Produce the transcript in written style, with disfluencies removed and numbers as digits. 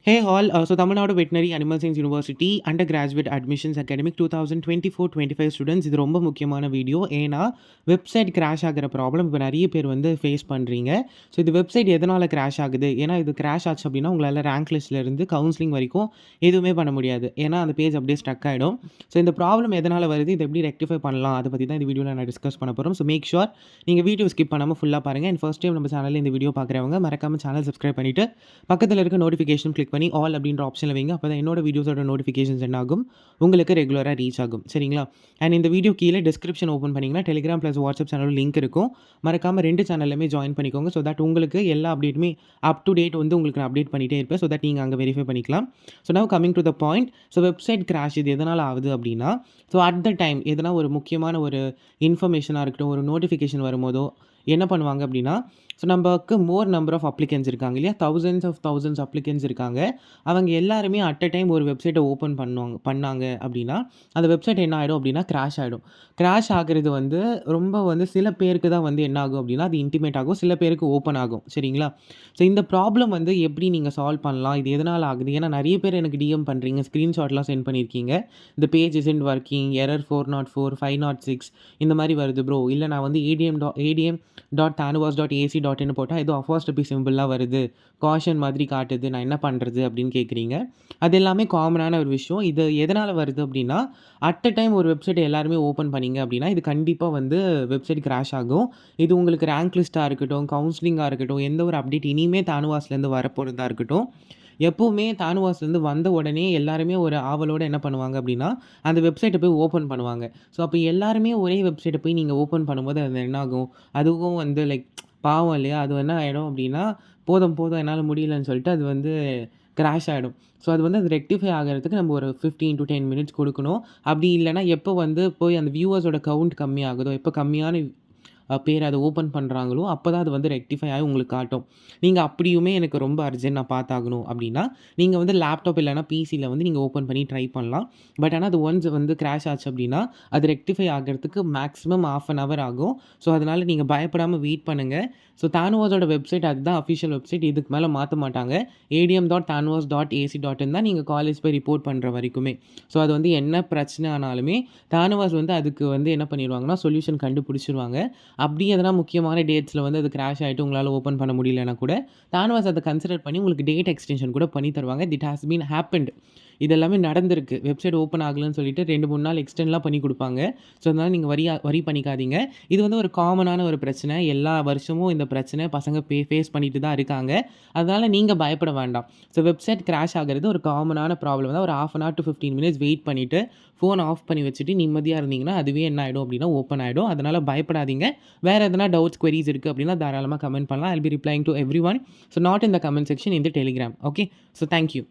Hey all, Tamil Nadu Veterinary Animal Science University Undergraduate Admissions Academic 2024-25 students இது ரொம்ப முக்கியமான video. ஏன்னா website crash ஆகிற ப்ராப்ளம் இப்போ நிறைய பேர் வந்து ஃபேஸ் பண்ணுறீங்க. ஸோ இது வெப்சைட் எதனால் கிராஷ் ஆகுது? ஏன்னா இது கிராஷ் ஆச்சு அப்படின்னா உங்களால் ரேங்க் லிஸ்ட்லேருந்து கவுன்சிலிங் வரைக்கும் எதுவுமே பண்ண முடியாது. ஏன்னா அந்த பேஜ் அப்படியே ஸ்டக் ஆகிடும். ஸோ இந்த ப்ராப்ளம் எதனால் வருது, இதை எப்படி ரெக்டிஃபை பண்ணலாம், அதை பற்றி தான் இந்த வீடியோவில் நான் டிஸ்கஸ் பண்ண போகிறோம். ஸோ மேக் ஷுர் நீங்கள் வீடியோ ஸ்கிப் பண்ணாமல் ஃபுல்லாக பாருங்கள். அண்ட் ஃபர்ஸ்ட் டைம் நம்ம சேனலில் இந்த வீடியோ பார்க்குறவங்க மறக்காமல் சேனல் சப்ஸ்கிரைப் பண்ணிவிட்டு பக்கத்தில் இருக்க நோட்டிஃபிகேஷன் கிளிக் பண்ணி ஆல் அப்படின்ற ஆப்ஷனில் வைங்க. அப்போ தான் என்னோட வீடியோஸோட நோட்டிஃபிகேஷன்ஸ் என்ன ஆகும், உங்களுக்கு ரெகுலராக ரீச் ஆகும். சரிங்களா? அண்ட் இந்த வீடியோ கீழே டிஸ்கிரிப்ஷன் ஓப்பன் பண்ணிங்கன்னா Telegram plus WhatsApp channel link இருக்கும். மறக்காமல் 2 சேனல்லுமே ஜாயின் பண்ணிக்கோங்க. ஸோ தட் உங்களுக்கு எல்லா அப்டேட்டுமே அப் டு டேட் வந்து உங்களுக்கு நான் அப்டேட் பண்ணிகிட்டே இருப்பேன். ஸோ தட் நீங்கள் அங்கே வெரிஃபை பண்ணிக்கலாம். So now coming to the point. So website crash இது எதனால் ஆகுது அப்படின்னா, ஸோ அட் த டைம் எதனா ஒரு முக்கியமான ஒரு இன்ஃபர்மேஷனாக இருக்கட்டும், ஒரு நோட்டிஃபிகேஷன் வரும்போதோ என்ன பண்ணுவாங்க அப்படின்னா, ஸோ நமக்கு மோர் நம்பர் ஆஃப் அப்ளிகன்ஸ் இருக்காங்க இல்லையா, தௌசண்ட்ஸ் அப்ளிகன்ஸ் இருக்காங்க. அவங்க எல்லாருமே அட் அ டைம் ஒரு வெப்சைட்டை ஓப்பன் பண்ணாங்க அப்படின்னா அந்த வெப்சைட் என்ன ஆகிடும் அப்படின்னா கிராஷ் ஆகிடும். கிராஷ் ஆகிறது வந்து ரொம்ப வந்து சில பேருக்கு தான் வந்து என்ன ஆகும் அப்படின்னா அது இன்டிமேட் ஆகும், சில பேருக்கு ஓப்பன் ஆகும். சரிங்களா? ஸோ இந்த ப்ராப்ளம் வந்து எப்படி நீங்கள் சால்வ் பண்ணலாம், இது எதனால் ஆகுது? ஏன்னா நிறைய பேர் எனக்கு டிஎம் பண்ணுறீங்க, ஸ்க்ரீன்ஷாட்லாம் சென்ட் பண்ணியிருக்கீங்க. இந்த பேஜ் இஸ்ன்ட் ஒர்க்கிங், எரர் 404, 506 இந்த மாதிரி வருது ப்ரோ. இல்லை நான் வந்து adm.tanuvas.ac.in போட்டால் ஏதோ அஃபாஸ்டபி சிம்பிளாக வருது, காஷன் மாதிரி காட்டுது, நான் என்ன பண்ணுறது அப்படின்னு கேட்குறீங்க. அது எல்லாமே காமனான ஒரு விஷயம். இது எதனால் வருது அப்படின்னா, அட் அ டைம் ஒரு வெப்சைட் எல்லாருமே ஓப்பன் பண்ணிங்க அப்படின்னா இது கண்டிப்பாக வந்து வெப்சைட் கிராஷ் ஆகும். இது உங்களுக்கு ரேங்க் லிஸ்ட்டாக இருக்கட்டும், கவுன்சிலிங்காக இருக்கட்டும், எந்த ஒரு அப்டேட் இனிமேல் தானுவாஸ்லேருந்து வரப்போகிறதா இருக்கட்டும், எப்போவுமே தானுவாஸ்லேருந்து வந்த உடனே எல்லாருமே ஒரு ஆவலோடு என்ன பண்ணுவாங்க அப்படின்னா அந்த வெப்சைட்டை போய் ஓப்பன் பண்ணுவாங்க. ஸோ அப்போ எல்லாருமே ஒரே வெப்சைட்டை போய் நீங்கள் ஓப்பன் பண்ணும்போது அது என்ன ஆகும், அதுவும் வந்து லைக் பாவம் இல்லையா? அது என்ன ஆகிடும் அப்படின்னா, போதும் போதும் என்னால் முடியலன்னு சொல்லிட்டு அது வந்து கிராஷ் ஆகிடும். ஸோ அது வந்து அது ரெக்டிஃபை ஆகிறதுக்கு நம்ம ஒரு 15 to 10 மினிட்ஸ் கொடுக்கணும். அப்படி இல்லைனா எப்போ வந்து போய் அந்த வியூவர்ஸோட கவுண்ட் கம்மியாகுதோ, எப்போ கம்மியான பேர் அதை ஓப்பன் பண்ணுறாங்களோ அப்போ தான் அது வந்து ரெக்டிஃபை ஆகி உங்களுக்கு காட்டும். நீங்கள் அப்படியுமே எனக்கு ரொம்ப அர்ஜென்ட் நான் பார்த்தாகணும் அப்படின்னா நீங்கள் வந்து லேப்டாப் இல்லைனா பிசியில் வந்து நீங்கள் ஓப்பன் பண்ணி ட்ரை பண்ணலாம். பட் ஆனால் அது ஒன்ஸ் வந்து கிராஷ் ஆச்சு அப்படின்னா அது ரெக்டிஃபை ஆகிறதுக்கு மேக்ஸிமம் ½ an hour ஆகும். ஸோ அதனால் நீங்கள் பயப்படாமல் வெயிட் பண்ணுங்கள். ஸோ தானுவாஸோட வெப்சைட் அதுதான் அஃபிஷியல் வெப்சைட், இதுக்கு மேலே மாற்ற மாட்டாங்க. adm.tanuvas.ac.in தான் நீங்கள் காலேஜ் போய் ரிப்போர்ட் பண்ணுற வரைக்குமே. ஸோ அது வந்து என்ன பிரச்சனை ஆனாலுமே தானுவாஸ் வந்து அதுக்கு வந்து என்ன பண்ணிடுவாங்கன்னா சொல்யூஷன் கண்டுபிடிச்சிருவாங்க. அப்படி எதனா முக்கியமான டேட்ஸில் வந்து அது கிராஷ் ஆகிட்டு உங்களால் ஓப்பன் பண்ண முடியலன்னா கூட தானுவாஸ் அதை கன்சிடர் பண்ணி உங்களுக்கு டேட் எக்ஸ்டென்ஷன் கூட பண்ணி தருவாங்க. திட் ஹாஸ் பீன் ஹேப்பன்ட். இது எல்லாமே நடந்திருக்கு. வெப்சைட் ஓப்பன் ஆகலன்னு சொல்லிட்டு 2-3 நாள் எக்ஸ்டென்லாம் பண்ணி கொடுப்பாங்க. ஸோ அதனால் நீங்கள் வரி பண்ணிக்காதீங்க. இது வந்து ஒரு காமனான ஒரு பிரச்சனை. எல்லா வருஷமும் இந்த பிரச்சனை பசங்க ஃபேஸ் பண்ணிட்டு தான் இருக்காங்க. அதனால் நீங்கள் பயப்பட வேண்டாம். ஸோ வெப்சைட் கிராஷ் ஆகிறது ஒரு காமனான ப்ராப்ளம் தான். ஒரு ½ an hour to 15 minutes wait பண்ணிவிட்டு ஃபோன் ஆஃப் பண்ணி வச்சுட்டு நிம்மதியாக இருந்தீங்கன்னா அதுவே என்ன ஆகிடும் அப்படின்னா ஓப்பன் ஆகிடும். அதனால் பயப்படாதீங்க. வேறு எதனா டவுட்ஸ், queries இருக்குது அப்படின்னா தாராளமாக கமெண்ட் பண்ணலாம். I'll be replying to everyone. So not in the comment section, in the Telegram. Okay? So thank you.